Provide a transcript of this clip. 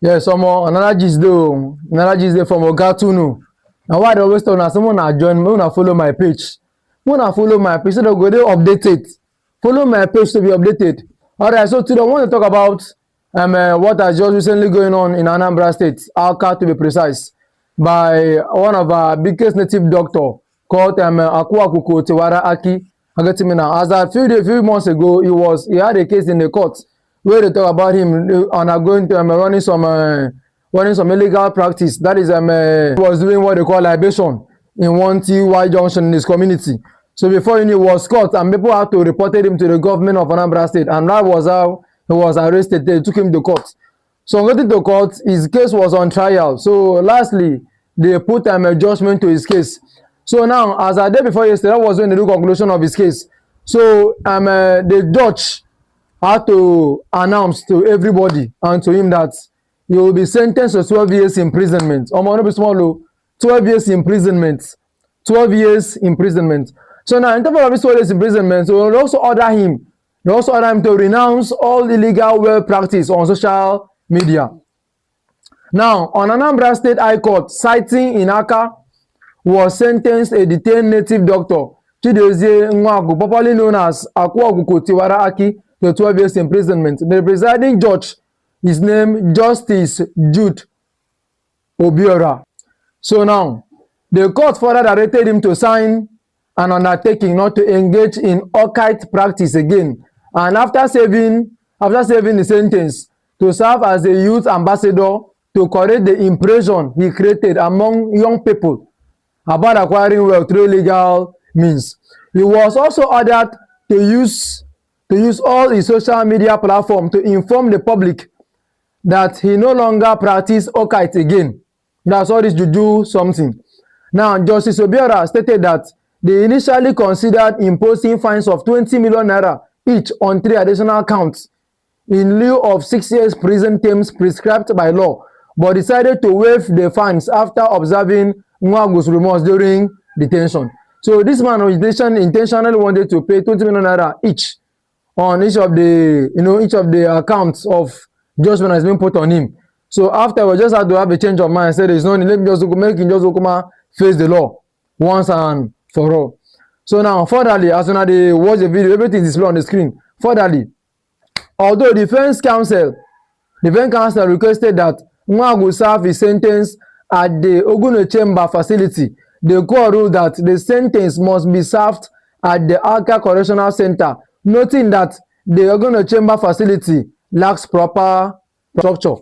Yeah, some more another gist though from Ogatunu. Now why they always tell na someone na join me, una follow my page. Una follow my page so they go dey updated. Follow my page to be updated. Alright, so today I want to talk about what has just recently going on in Anambra State, Alka to be precise, by one of our biggest native doctor called Akuakuko Tewara Aki Agatimina. As a few months ago, he had a case in the court where they talk about him undergoing running some illegal practice. That is was doing what they call libation in one TY junction in his community. So before he was caught and people had to report him to the government of Anambra State, and that was how he was arrested. They took him to court. So on getting to court, his case was on trial. So lastly, they put a judgment to his case. So now, as a day before yesterday, that was when they do conclusion of his case. So the judge had to announce to everybody and to him that he will be sentenced to 12 years imprisonment. 12 years imprisonment. 12 years imprisonment. So now, in terms of this 12 years imprisonment, so we also order him. They also order him to renounce all illegal web practice on social media. Now, on Anambra State High Court, citing Inaka, was sentenced a detained native doctor, Chidozie Nwagu, popularly known as Akuakuko Tiwara Aki, to 12 years imprisonment. The presiding judge is named Justice Jude Obiora. So now, the court further directed him to sign an undertaking not to engage in occult practice again, and after serving the sentence, to serve as a youth ambassador to correct the impression he created among young people about acquiring wealth through legal means. He was also ordered to use all his social media platform to inform the public that he no longer practice occult again. That's all this juju something. Now, Justice Obiora stated that they initially considered imposing fines of 20 million naira each on 3 additional counts in lieu of 6 years prison terms prescribed by law, but decided to waive the fines after observing Nwagu's remorse during detention. So this man intentionally wanted to pay 20 million naira each on each of the accounts of judgment has been put on him. So after we just had to have a change of mind, said there's no need, let me just make him just face the law once and for all. So now, furtherly, as soon as they watch the video, everything is displayed on the screen. Furtherly, although defense counsel requested that Nwagu serve his sentence at the Oguno Chamber facility, the court ruled that the sentence must be served at the Alka Correctional Center, noting that the Oguno Chamber facility lacks proper structure.